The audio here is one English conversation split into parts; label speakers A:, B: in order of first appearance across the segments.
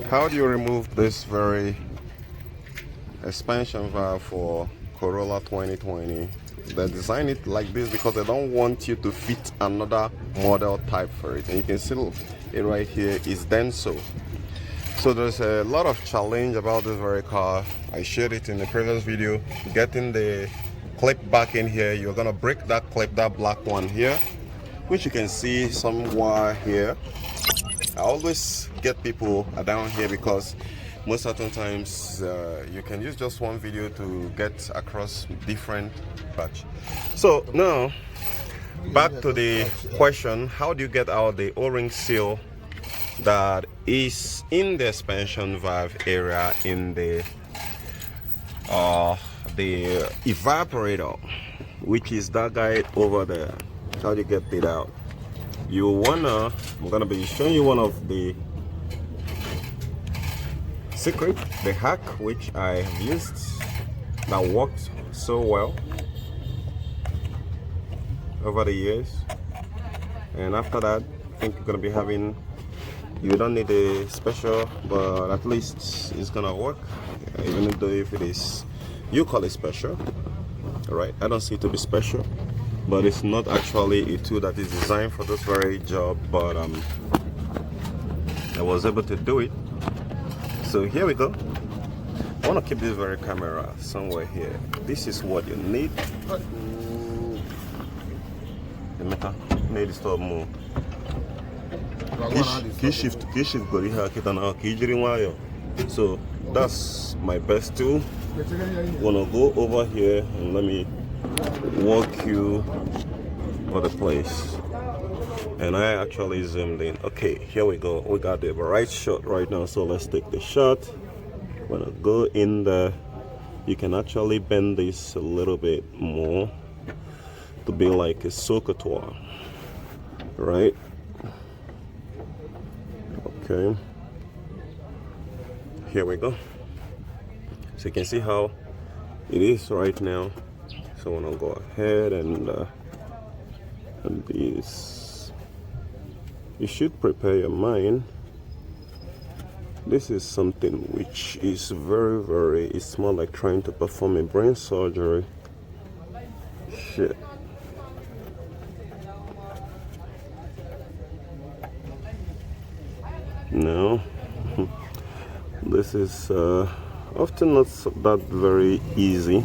A: How do you remove this very expansion valve for Corolla 2020? They design it like this because they don't want you to fit another model type for it. And you can see it right here is Denso. So there's a lot of challenge about this very car. I shared it in the previous video. Getting the clip back in here, you're gonna break that clip, that black one here, which you can see somewhere here. I always get people down here because most certain times you can use just one video to get across different batch. So now back to the question, how do you get out the O-ring seal that is in the expansion valve area in the evaporator, which is that guy over there? How do you get it out? I'm gonna be showing you one of the secret, the hack, which I have used that worked so well over the years. And after that, I think you're gonna be having, you don't need a special, but at least it's gonna work, even though if it is, you call it special, right? I don't see it to be special, but it's not actually a tool that is designed for this very job, but I was able to do it. So here we go. I want to keep this very camera somewhere here. This is what you need. The meter need to move. So that's my best tool. I'm gonna go over here and let me walk you over the place. And I actually zoomed in. Okay, here we go. We got the right shot right now. So let's take the shot. I'm gonna go in there. You can actually bend this a little bit more to be like a socatoire, right? Okay, here we go. So you can see how it is right now. So I'm gonna go ahead and this, you should prepare your mind. This is something which is very, it's more like trying to perform a brain surgery. Shit. No, this is often not that very easy.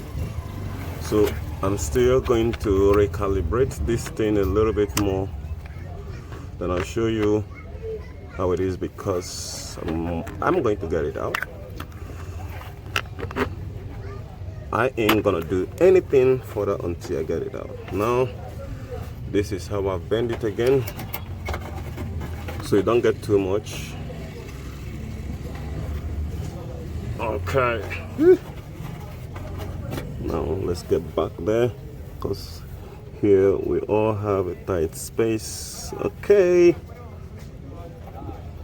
A: So I'm still going to recalibrate this thing a little bit more. Then I'll show you how it is, because I'm going to get it out. I ain't gonna do anything further until I get it out. Now, this is how I bend it again, so you don't get too much. Okay. Now let's get back there, because here we all have a tight space. Okay.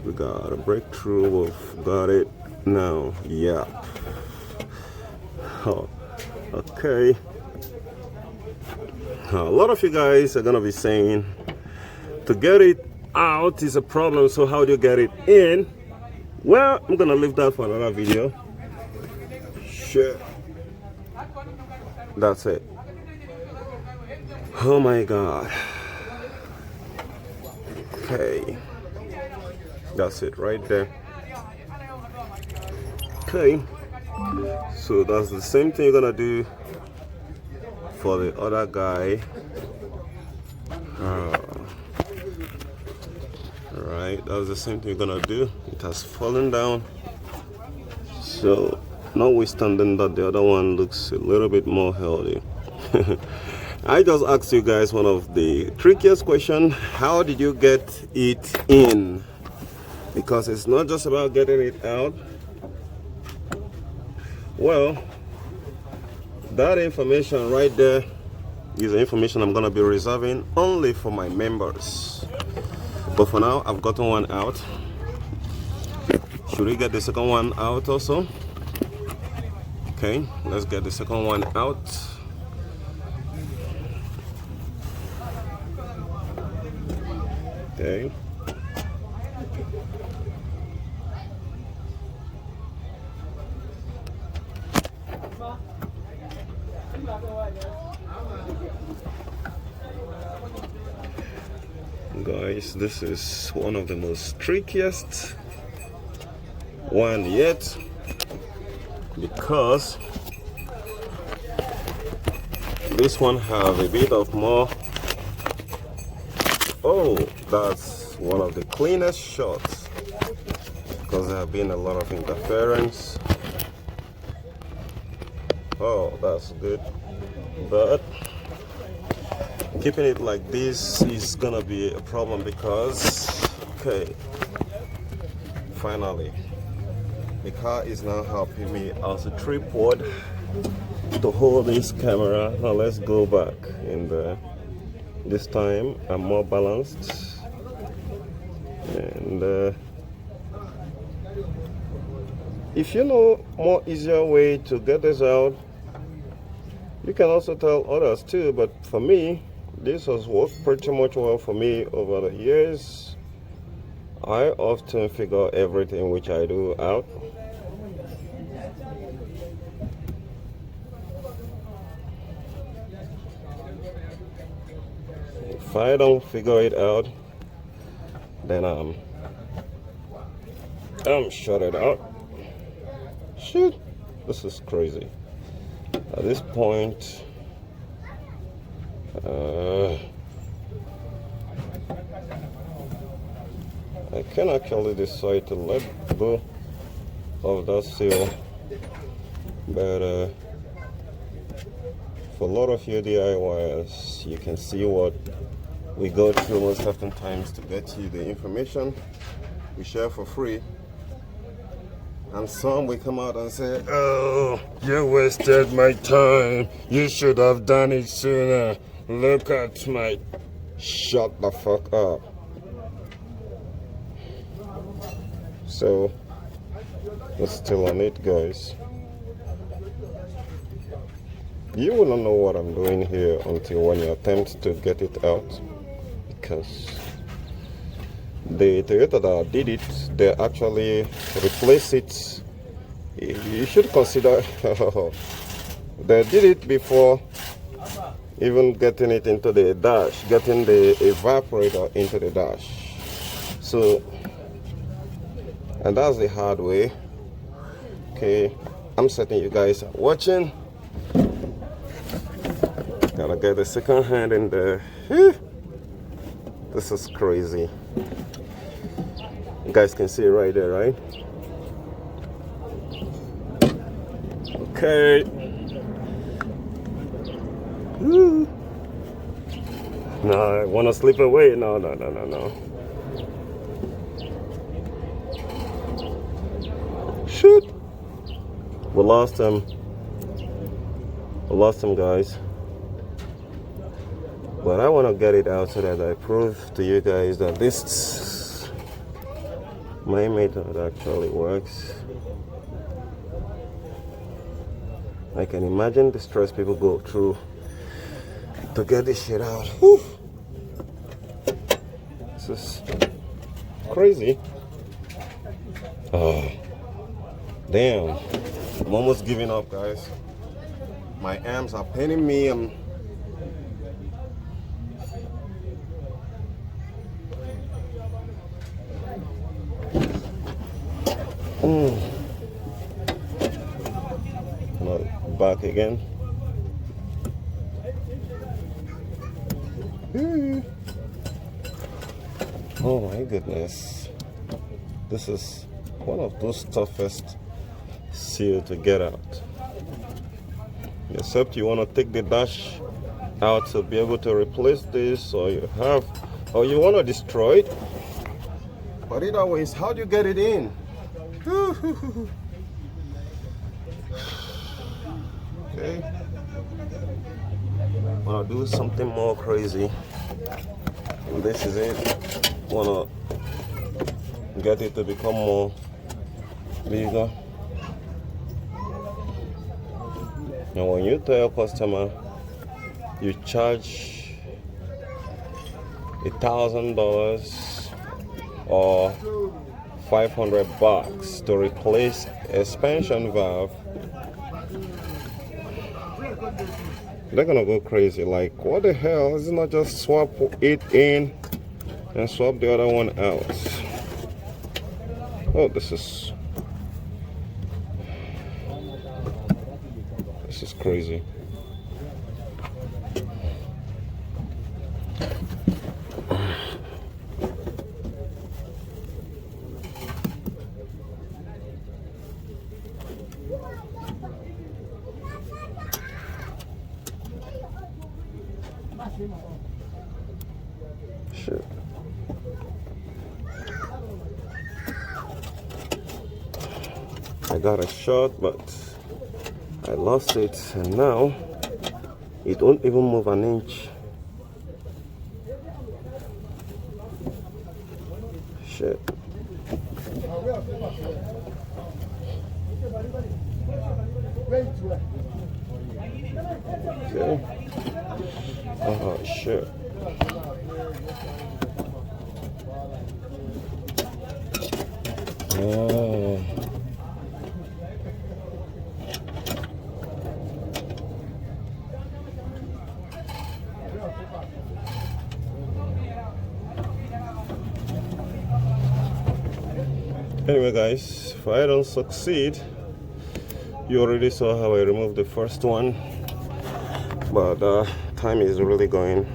A: We got a breakthrough. We've got it now. Yeah. Oh, okay. A lot of you guys are gonna be saying to get it out is a problem, so how do you get it in? Well, I'm gonna leave that for another video. Sure. That's it. Oh my god. Okay. That's it right there. Okay. So that's the same thing you're gonna do for the other guy. Right, that's the same thing you're gonna do. It has fallen down. So notwithstanding that the other one looks a little bit more healthy. I just asked you guys one of the trickiest questions. How did you get it in? Because it's not just about getting it out. Well, that information right there is the information I'm gonna be reserving only for my members. But for now, I've gotten one out. Should we get the second one out also? Okay, let's get the second one out. Okay. Guys, this is one of the most trickiest one yet, because this one have a bit of more. Oh, that's one of the cleanest shots, because there have been a lot of interference. Oh, that's good, but keeping it like this is gonna be a problem because, okay, finally the car is now helping me as a tripod to hold this camera. Now let's go back in there. This time I'm more balanced, and if you know more easier way to get this out, you can also tell others too, but for me, this has worked pretty much well for me over the years. I often figure everything which I do out. If I don't figure it out, then I'm shut it out. Shit, this is crazy. At this point, I can actually decide to let go of that seal, but for a lot of you DIYers, you can see what we go through most often times to get you the information we share for free. And some will come out and say, "Oh, you wasted my time. You should have done it sooner. Look at my..." Shut the fuck up. So, we're still on it, guys. You will not know what I'm doing here until when you attempt to get it out, because the Toyota that did it, they actually replace it. You should consider they did it before even getting it into the dash, getting the evaporator into the dash. So, and that's the hard way. Okay, I'm certain you guys are watching. Gotta get the second hand in there. This is crazy. You guys can see it right there, right? Okay. Woo. No, I want to slip away. No. Shoot. We lost him. Guys. But I want to get it out so that I prove to you guys that this, my method actually works. I can imagine the stress people go through to get this shit out. Whew. This is crazy. Oh, damn. I'm almost giving up, guys. My arms are paining me. Back again. Oh my goodness. This is one of those toughest seals to get out. Except you want to take the dash out to be able to replace this, or you want to destroy it. But either way, how do you get it in? Okay, wanna do something more crazy. And this is it. Wanna get it to become more bigger. And when you tell your customer you charge $1,000 or $500 to replace expansion valve, they're gonna go crazy. Like, what the hell? Is it not just swap it in and swap the other one out. Oh, this is crazy. Shit. I got a shot, but I lost it, and now it won't even move an inch. Shit. Okay. Oh shit. Oh. Anyway guys, if I don't succeed, you already saw how I removed the first one, but time is really going.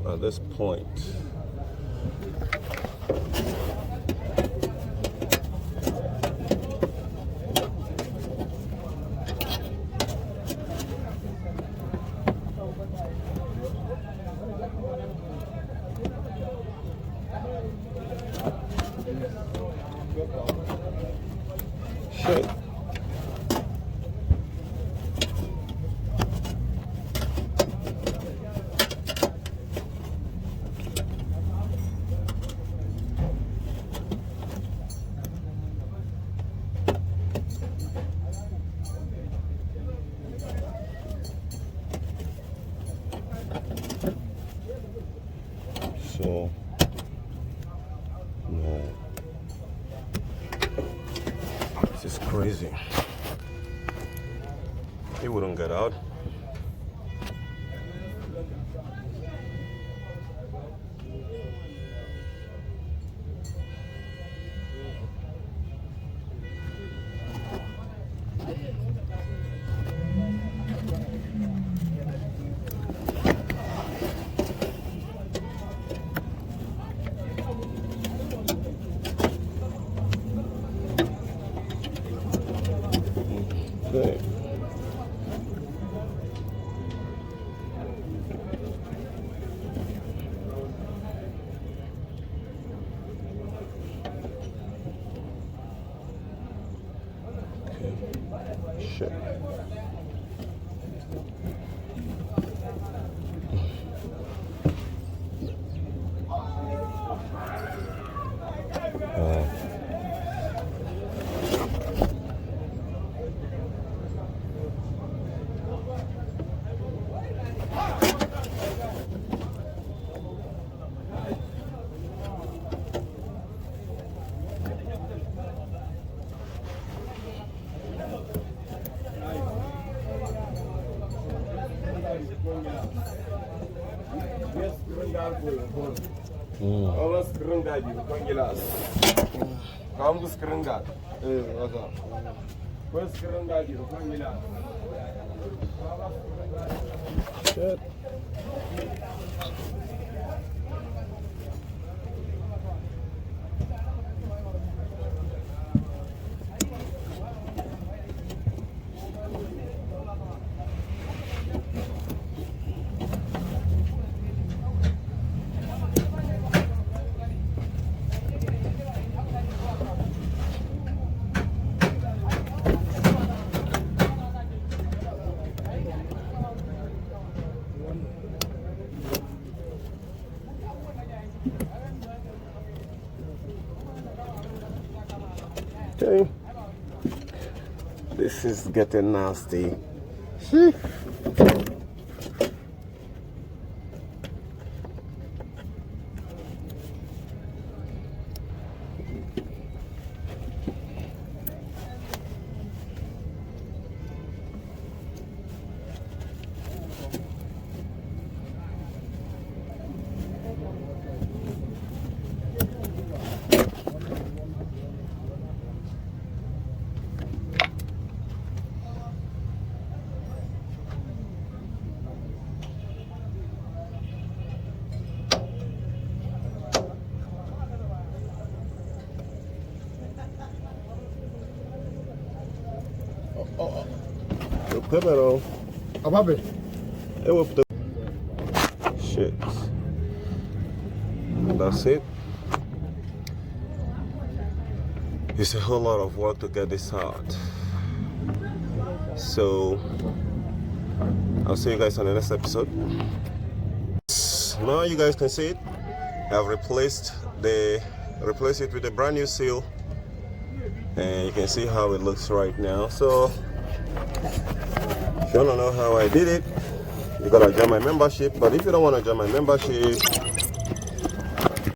A: At this point, shit. So, no. This is crazy. He wouldn't get out. Okay. Shit.
B: Vamos kerengga di panggilan. Kamu kerengga. Agak. Bos kerengga di panggilan.
A: Shit. Okay. This is getting nasty. Pero shit. That's it. It's a whole lot of work to get this out. So I'll see you guys on the next episode. Now you guys can see it. I've replaced it with a brand new seal, and you can see how it looks right now. So if you want to know how I did it, you gotta join my membership. But if you don't want to join my membership,